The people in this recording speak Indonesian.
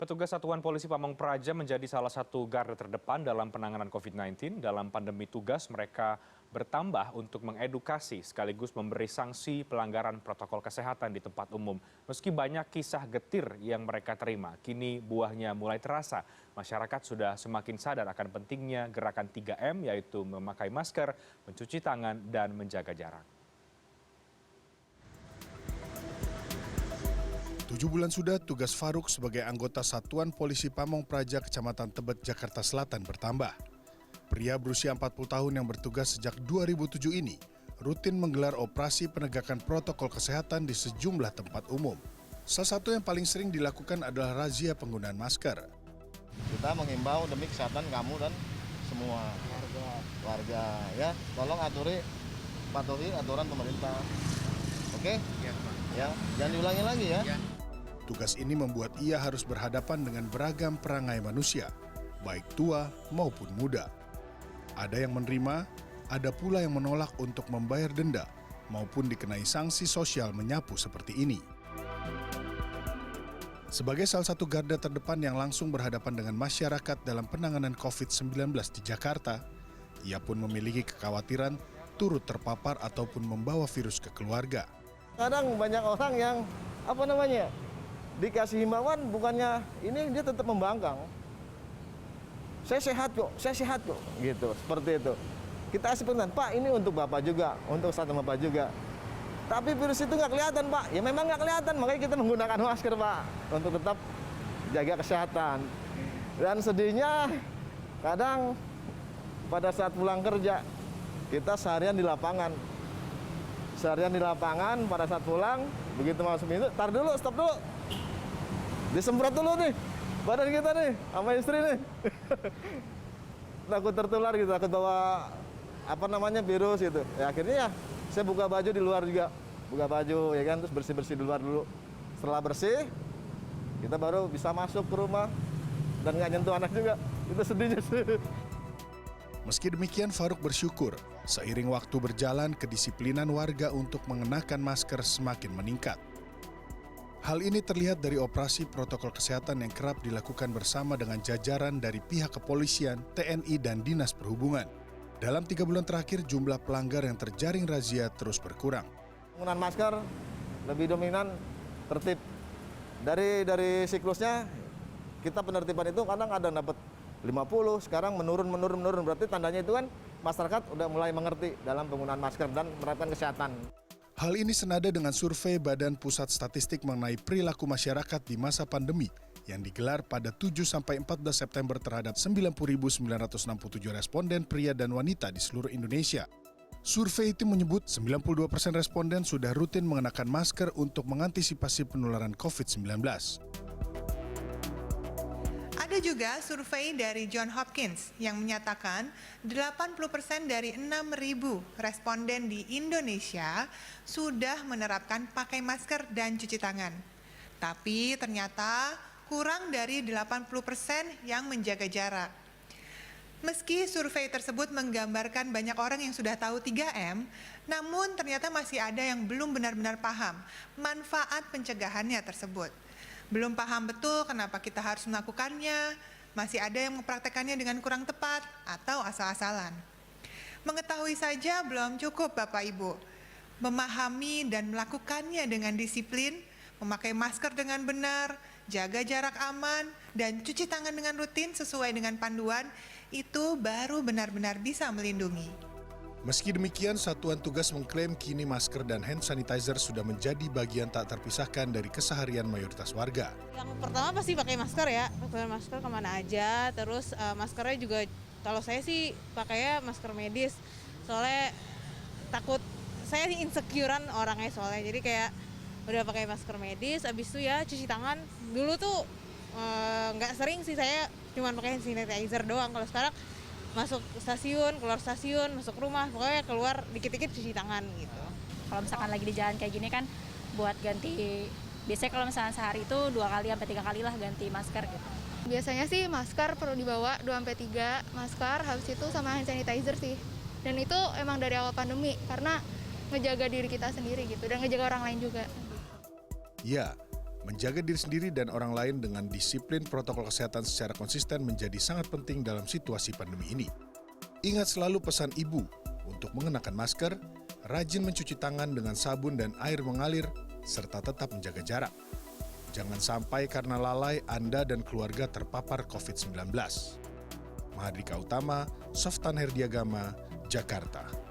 Petugas Satuan Polisi Pamong Praja menjadi salah satu garda terdepan dalam penanganan COVID-19. Dalam pandemi tugas, mereka bertambah untuk mengedukasi sekaligus memberi sanksi pelanggaran protokol kesehatan di tempat umum. Meski banyak kisah getir yang mereka terima, kini buahnya mulai terasa. Masyarakat sudah semakin sadar akan pentingnya gerakan 3M, yaitu memakai masker, mencuci tangan, dan menjaga jarak. 7 bulan sudah tugas Faruk sebagai anggota Satuan Polisi Pamong Praja Kecamatan Tebet, Jakarta Selatan bertambah. Pria berusia 40 tahun yang bertugas sejak 2007 ini rutin menggelar operasi penegakan protokol kesehatan di sejumlah tempat umum. Salah satu yang paling sering dilakukan adalah razia penggunaan masker. Kita menghimbau demi kesehatan kamu dan semua warga ya, tolong patuhi aturan pemerintah. Oke? Ya, jangan diulangi lagi ya. Tugas ini membuat ia harus berhadapan dengan beragam perangai manusia, baik tua maupun muda. Ada yang menerima, ada pula yang menolak untuk membayar denda, maupun dikenai sanksi sosial menyapu seperti ini. Sebagai salah satu garda terdepan yang langsung berhadapan dengan masyarakat dalam penanganan COVID-19 di Jakarta, ia pun memiliki kekhawatiran turut terpapar ataupun membawa virus ke keluarga. Kadang banyak orang yang dikasih himbauan, bukannya ini dia tetap membangkang. Saya sehat kok, gitu, seperti itu. Kita kasih peringatan, Pak, ini untuk Bapak juga, untuk satu Bapak juga. Tapi virus itu nggak kelihatan, Pak. Ya memang nggak kelihatan, makanya kita menggunakan masker, Pak, untuk tetap jaga kesehatan. Dan sedihnya, kadang pada saat pulang kerja, kita seharian di lapangan. Pada saat pulang, begitu masuk itu, tar dulu, stop dulu. Disemprot dulu nih, badan kita nih, sama istri nih. Takut tertular gitu, takut bawa virus gitu. Ya akhirnya ya, saya buka baju di luar juga. Buka baju ya kan, terus bersih-bersih di luar dulu. Setelah bersih, kita baru bisa masuk ke rumah. Dan nggak nyentuh anak juga, itu sedihnya sih. Meski demikian, Faruk bersyukur seiring waktu berjalan kedisiplinan warga untuk mengenakan masker semakin meningkat. Hal ini terlihat dari operasi protokol kesehatan yang kerap dilakukan bersama dengan jajaran dari pihak kepolisian, TNI, dan Dinas Perhubungan. Dalam 3 bulan terakhir, jumlah pelanggar yang terjaring razia terus berkurang. Penggunaan masker lebih dominan tertib. Dari siklusnya, kita penertiban itu kadang ada dapat 50, sekarang menurun. Berarti tandanya itu kan masyarakat udah mulai mengerti dalam penggunaan masker dan menerapkan kesehatan. Hal ini senada dengan survei Badan Pusat Statistik mengenai perilaku masyarakat di masa pandemi yang digelar pada 7-14 September terhadap 90.967 responden pria dan wanita di seluruh Indonesia. Survei itu menyebut 92% responden sudah rutin mengenakan masker untuk mengantisipasi penularan COVID-19. Ada juga survei dari Johns Hopkins yang menyatakan 80% dari 6.000 responden di Indonesia sudah menerapkan pakai masker dan cuci tangan. Tapi ternyata kurang dari 80% yang menjaga jarak. Meski survei tersebut menggambarkan banyak orang yang sudah tahu 3M, namun ternyata masih ada yang belum benar-benar paham manfaat pencegahannya tersebut. Belum paham betul kenapa kita harus melakukannya, masih ada yang mempraktekannya dengan kurang tepat atau asal-asalan. Mengetahui saja belum cukup Bapak Ibu. Memahami dan melakukannya dengan disiplin, memakai masker dengan benar, jaga jarak aman, dan cuci tangan dengan rutin sesuai dengan panduan, itu baru benar-benar bisa melindungi. Meski demikian, Satuan Tugas mengklaim kini masker dan hand sanitizer sudah menjadi bagian tak terpisahkan dari keseharian mayoritas warga. Yang pertama pasti pakai masker ya, pakai masker kemana aja, terus maskernya juga kalau saya sih pakainya masker medis, soalnya takut, saya insecurean orangnya soalnya, jadi kayak udah pakai masker medis, abis itu ya cuci tangan. Dulu tuh nggak sering sih, saya cuma pakai hand sanitizer doang. Kalau sekarang masuk stasiun, keluar stasiun, masuk rumah, pokoknya keluar dikit-dikit cuci tangan gitu. Kalau misalkan lagi di jalan kayak gini kan buat ganti, biasanya kalau misalnya sehari itu 2 kali sampai 3 kali lah ganti masker gitu. Biasanya sih masker perlu dibawa 2-3 masker, habis itu sama hand sanitizer sih. Dan itu emang dari awal pandemi karena ngejaga diri kita sendiri gitu dan ngejaga orang lain juga. Ya, Menjaga diri sendiri dan orang lain dengan disiplin protokol kesehatan secara konsisten menjadi sangat penting dalam situasi pandemi ini. Ingat selalu pesan ibu untuk mengenakan masker, rajin mencuci tangan dengan sabun dan air mengalir, serta tetap menjaga jarak. Jangan sampai karena lalai Anda dan keluarga terpapar COVID-19. Mahardika Utama, Softan Herdiagama, Jakarta.